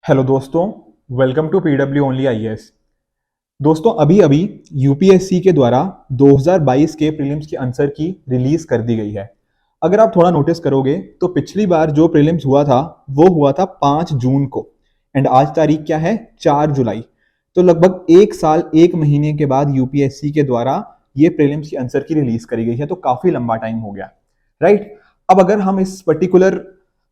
Hello दोस्तों, welcome to PW only IAS. दोस्तों, अभी अभी यूपीएससी के द्वारा 2022 के प्रीलिम्स की आंसर की रिलीज कर दी गई है। अगर आप थोड़ा नोटिस करोगे तो पिछली बार जो प्रीलिम्स हुआ था वो हुआ था 5 जून को एंड आज तारीख क्या है, 4 जुलाई। तो लगभग एक साल एक महीने के बाद यूपीएससी के द्वारा ये प्रीलिम्स की आंसर की रिलीज करी गई है, तो काफी लंबा टाइम हो गया, राइट। अब अगर हम इस पर्टिकुलर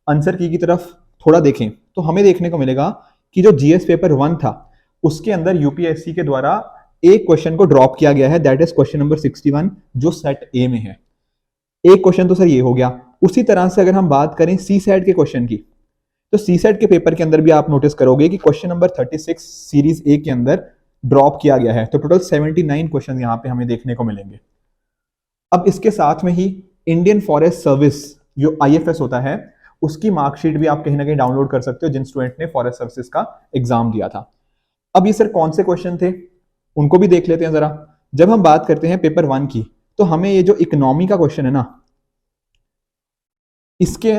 आंसर की तरफ थोड़ा देखें तो हमें देखने को मिलेगा कि जो जीएस पेपर 1 था उसके अंदर यूपीएससी के द्वारा एक क्वेश्चन को ड्रॉप किया गया है, दैट इज क्वेश्चन नंबर 61 जो सेट ए में है। एक क्वेश्चन तो सर ये हो गया। उसी तरह से अगर हम बात करें सी सेट के क्वेश्चन की, तो सी सेट के पेपर के अंदर भी आप नोटिस करोगे कि क्वेश्चन नंबर 36 सीरीज ए के अंदर ड्रॉप किया गया है। तो टोटल 79 क्वेश्चन यहाँ पे हमें देखने को मिलेंगे। अब इसके साथ में ही इंडियन फॉरेस्ट सर्विस जो आईएफएस होता है उसकी मार्कशीट भी आप कहीं ना कहीं डाउनलोड कर सकते हो जिन स्टूडेंट ने फॉरेस्ट सर्विसेज का एग्जाम दिया था। अब ये सर कौन से क्वेश्चन थे उनको भी देख लेते हैं जरा। जब हम बात करते हैं पेपर 1 की, तो हमें ये जो इकोनॉमी का क्वेश्चन है ना, इसके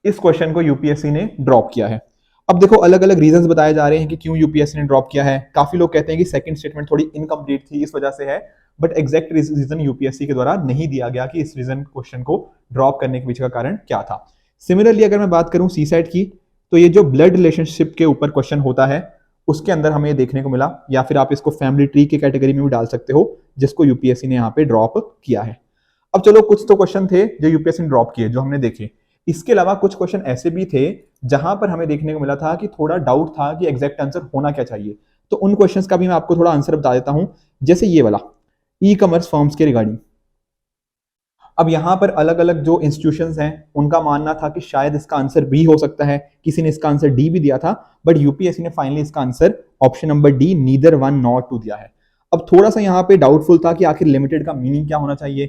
इस क्वेश्चन को यूपीएससी ने ड्रॉप किया है। अब देखो, अलग अलग रीजंस बताए जा रहे हैं कि क्यों यूपीएससी ने ड्रॉप किया है। काफी लोग कहते हैं कि सेकंड स्टेटमेंट थोड़ी इनकम्प्लीट थी इस वजह से है, बट एग्जैक्ट रीजन यूपीएससी के द्वारा नहीं दिया गया कि इस रीजन क्वेश्चन को ड्रॉप करने के पीछे का कारण क्या था। सिमिलरली अगर मैं बात करूं सी सेट की, तो ये जो ब्लड रिलेशनशिप के ऊपर क्वेश्चन होता है उसके अंदर हमें देखने को मिला, या फिर आप इसको फैमिली ट्री की कैटेगरी में भी डाल सकते हो, जिसको यूपीएससी ने यहाँ पे ड्रॉप किया है। अब चलो, कुछ तो क्वेश्चन थे जो यूपीएससी ने ड्रॉप किए जो हमने देखे। इसके अलावा कुछ क्वेश्चन ऐसे भी थे जहां पर हमें देखने को मिला था कि थोड़ा डाउट था कि एग्जैक्ट आंसर होना क्या चाहिए। तो उन क्वेश्चंस का भी मैं आपको थोड़ा आंसर बता देता हूं, जैसे ये वाला ई कॉमर्स फर्म्स के रिगार्डिंग। अब यहाँ पर अलग अलग जो इंस्टीट्यूशंस हैं उनका मानना था कि शायद इसका आंसर बी हो सकता है, किसी ने इसका आंसर डी भी दिया था, बट यूपीएससी ने फाइनली इसका answer option number D neither one nor two दिया है। अब थोड़ा सा यहाँ पे डाउटफुल था कि आखिर लिमिटेड का मीनिंग क्या होना चाहिए।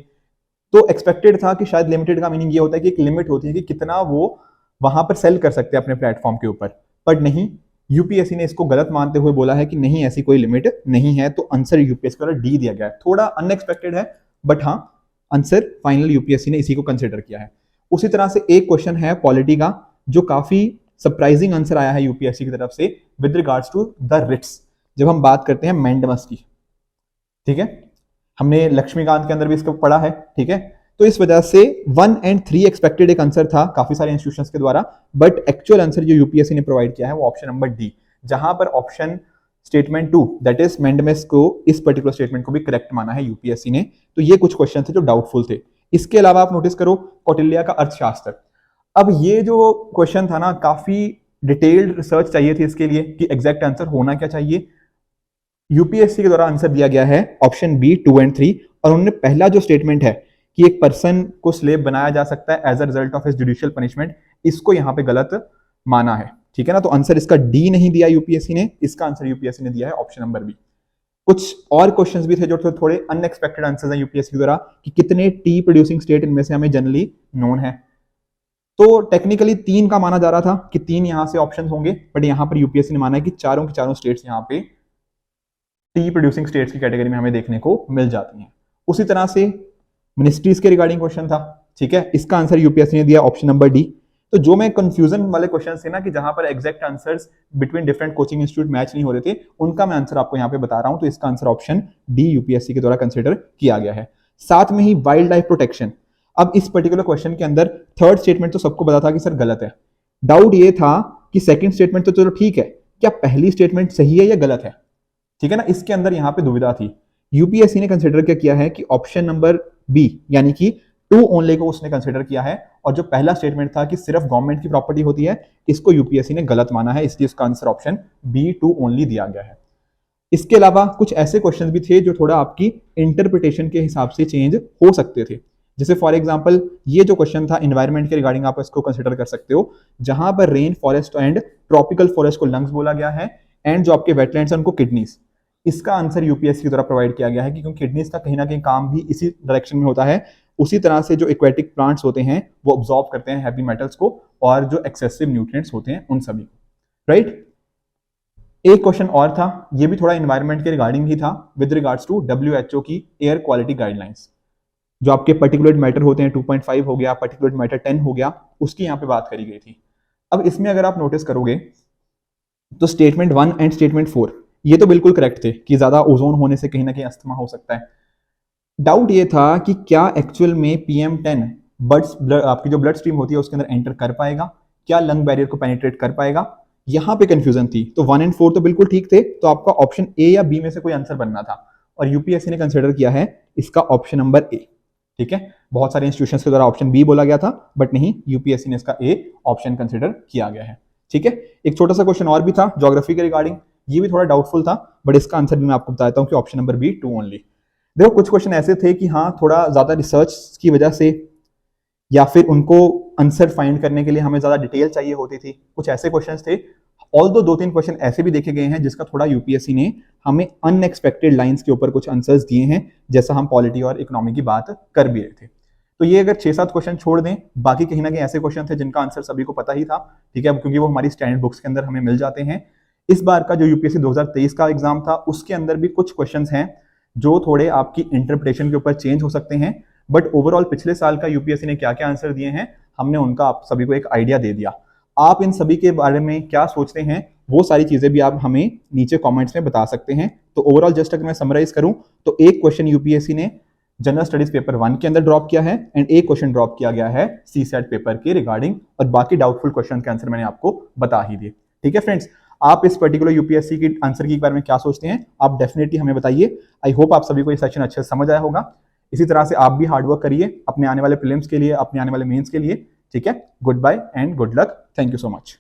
तो एक्सपेक्टेड था कि शायद लिमिटेड का मीनिंग ये होता है कि एक लिमिट होती है कि कितना वो वहां पर सेल कर सकते हैं अपने प्लेटफॉर्म के ऊपर, बट नहीं, यूपीएससी ने इसको गलत मानते हुए बोला है कि नहीं, ऐसी कोई लिमिट नहीं है। तो आंसर यूपीएससी द्वारा डी दिया गया है। थोड़ा अनएक्सपेक्टेड है, बट हाँ, आंसर फाइनल यूपीएससी ने इसी को कंसिडर किया है। उसी तरह से एक क्वेश्चन है पॉलिटी का जो काफी सरप्राइजिंग आंसर आया है यूपीएससी की तरफ से with regards to the writs, जब हम बात करते हैं मैंडमस की। ठीक है, हमने लक्ष्मीकांत के अंदर भी इसको पढ़ा है। ठीक है, तो इस वजह से 1 एंड 3 एक्सपेक्टेड एक आंसर था काफी सारे इंस्टीट्यूशंस के द्वारा, बट एक्चुअल आंसर जो यूपीएससी ने प्रोवाइड किया है वो ऑप्शन नंबर डी, जहां पर ऑप्शन स्टेटमेंट 2 दैट इज मैंडमेस को, इस पर्टिकुलर स्टेटमेंट को भी करेक्ट माना है यूपीएससी ने। तो ये कुछ क्वेश्चन थे जो डाउटफुल थे। इसके अलावा आप नोटिस करो कौटिल्य का अर्थशास्त्र। अब ये जो क्वेश्चन था ना, काफी डिटेल्ड रिसर्च चाहिए थी इसके लिए कि एग्जैक्ट आंसर होना क्या चाहिए। यूपीएससी के द्वारा आंसर दिया गया है ऑप्शन बी 2 एंड 3, और उन्होंने पहला जो स्टेटमेंट है कि एक पर्सन को स्लेव बनाया जा सकता है as a result of his judicial punishment, इसको यहां पे गलत माना है। ठीक है ना, तो आंसर इसका डी नहीं दिया यूपीएससी ने, इसका आंसर यूपीएससी ने दिया है ऑप्शन नंबर बी। कुछ और क्वेश्चंस भी थे जो थोड़े अनएक्सपेक्टेड आंसर्स हैं यूपीएससी के द्वारा, कि कितने टी प्रोड्यूसिंग स्टेट इनमें से हमें जनरली नोन है। तो टेक्निकली 3 का माना जा रहा था कि 3 यहां से ऑप्शन होंगे, बट यहां पर यूपीएससी ने माना है कि चारों की चारों स्टेट्स यहां पे टी प्रोड्यूसिंग स्टेट्स की कैटेगरी में हमें देखने को मिल जाती हैं। उसी तरह से मिनिस्ट्रीज के रिगार्डिंग क्वेश्चन था। ठीक है, इसका आंसर यूपीएससी ने दिया ऑप्शन नंबर डी। तो जो मैं कंफ्यूजन वाले क्वेश्चन थे ना कि जहां पर exact answers between different coaching institute match नहीं हो रहे थे, उनका मैं आंसर आपको यहां पे बता रहा हूं। तो इसका आंसर ऑप्शन डी यूपीएससी के द्वारा कंसिडर किया गया है। साथ में ही वाइल्ड लाइफ प्रोटेक्शन। अब इस पर्टिकुलर क्वेश्चन के अंदर थर्ड स्टेटमेंट तो सबको पता था कि सर गलत है। डाउट ये था कि सेकंड स्टेटमेंट तो चलो ठीक है, क्या पहली स्टेटमेंट सही है या गलत है। ठीक है ना, इसके अंदर यहां पे दुविधा थी। यूपीएससी ने कंसिडर क्या किया है कि ऑप्शन नंबर बी यानी कि 2 ओनली को उसने कंसिडर किया है, और जो पहला स्टेटमेंट था कि सिर्फ गवर्नमेंट की प्रॉपर्टी होती है, इसको यूपीएससी ने गलत माना है, इसलिए इसका आंसर ऑप्शन बी 2 ओनली दिया गया है। इसके अलावा कुछ ऐसे क्वेश्चंस भी थे जो थोड़ा आपकी इंटरप्रिटेशन के हिसाब से चेंज हो सकते थे। जैसे फॉर एग्जांपल ये जो क्वेश्चन था इन्वायरमेंट के रिगार्डिंग, आप इसको कंसिडर कर सकते हो, जहां पर rain forest and tropical forest को लंग्स बोला गया है, एंड जो आपके वेटलैंड्स हैं उनको किडनीज। इसका आंसर यूपीएससी की द्वारा प्रोवाइड किया गया है, क्योंकि किडनीज का कहीं ना कहीं काम भी इसी डायरेक्शन में होता है। उसी तरह से जो एक्वेटिक प्लांट्स होते हैं वो ऑब्जॉर्व करते हैं हैवी मेटल्स को, और जो एक्सेसिव न्यूट्रिएंट्स होते हैं उन सभी को, राइट। एक क्वेश्चन और था, ये भी थोड़ा इन्वायरमेंट के रिगार्डिंग ही था, विद रिगार्ड्स टू डब्ल्यूएचओ की एयर क्वालिटी गाइडलाइंस। जो आपके पर्टिकुलर मैटर होते हैं 2.5 हो गया, पर्टिकुलर मैटर 10 हो गया, उसकी यहाँ पे बात करी गई थी। अब इसमें अगर आप नोटिस करोगे तो स्टेटमेंट 1 एंड स्टेटमेंट 4 ये तो बिल्कुल करेक्ट थे कि ज्यादा ओजोन होने से कहीं ना कहीं अस्थमा हो सकता है। डाउट ये था कि क्या एक्चुअल में PM10 आपकी जो ब्लड स्ट्रीम होती है उसके अंदर एंटर कर पाएगा, क्या लंग बैरियर को पेनिट्रेट कर पाएगा। यहां पे कंफ्यूजन थी। तो 1 एंड 4 तो बिल्कुल ठीक थे, तो आपका ऑप्शन ए या बी में से कोई आंसर बनना था, और यूपीएससी ने कंसिडर किया है इसका ऑप्शन नंबर ए। ठीक है, बहुत सारे इंस्टीट्यूशंस के द्वारा ऑप्शन बी बोला गया था, बट नहीं, यूपीएससी ने इसका ए ऑप्शन कंसिडर किया गया है। ठीक है, एक छोटा सा क्वेश्चन और भी था ज्योग्राफी के रिगार्डिंग, ये भी थोड़ा डाउटफुल था, बट इसका आंसर भी मैं आपको बताता हूँ कि ऑप्शन नंबर बी 2 ओनली। देखो कुछ क्वेश्चन ऐसे थे कि हाँ थोड़ा ज्यादा रिसर्च की वजह से या फिर उनको आंसर फाइंड करने के लिए हमें ज्यादा डिटेल चाहिए होती थी, कुछ ऐसे क्वेश्चंस थे। ऑल दो 2-3 क्वेश्चन ऐसे भी देखे गए हैं जिसका थोड़ा यूपीएससी ने हमें अनएक्सपेक्टेड लाइंस के ऊपर कुछ आंसर्स दिए हैं, जैसा हम पॉलिटी और इकोनॉमी की बात कर भी रहे थे। तो ये अगर 6-7 क्वेश्चन छोड़ दें, बाकी कहीं ना कहीं ऐसे क्वेश्चन थे जिनका आंसर सभी को पता ही था। ठीक है, क्योंकि वो हमारी स्टैंडर्ड बुक्स के अंदर हमें मिल जाते हैं। इस बार का जो यूपीएससी 2023 का एग्जाम था उसके अंदर भी कुछ क्वेश्चंस हैं जो थोड़े आपकी इंटरप्रिटेशन के ऊपर चेंज हो सकते हैं, बट ओवरऑल पिछले साल का यूपीएससी ने क्या क्या आंसर दिए हैं हमने उनका आप सभी को एक आइडिया दे दिया। आप इन सभी के बारे में क्या सोचते हैं वो सारी चीजें भी आप हमें नीचे कमेंट्स में बता सकते हैं। तो ओवरऑल जस्ट अगर मैं समराइज करूं तो एक क्वेश्चन यूपीएससी ने जनरल स्टडीज पेपर 1 के अंदर ड्रॉप किया है, एंड एक क्वेश्चन ड्रॉप किया गया है सीसैट पेपर के रिगार्डिंग, और बाकी डाउटफुल क्वेश्चन के आंसर मैंने आपको बता ही दिए। ठीक है फ्रेंड्स, आप इस पर्टिकुलर यूपीएससी की आंसर के बारे में क्या सोचते हैं आप डेफिनेटली हमें बताइए। आई होप आप सभी को ये सेशन अच्छे से समझ आया होगा। इसी तरह से आप भी हार्डवर्क करिए अपने आने वाले प्रीलिम्स के लिए, अपने आने वाले मेंस के लिए। ठीक है, good bye and good luck, thank you so much.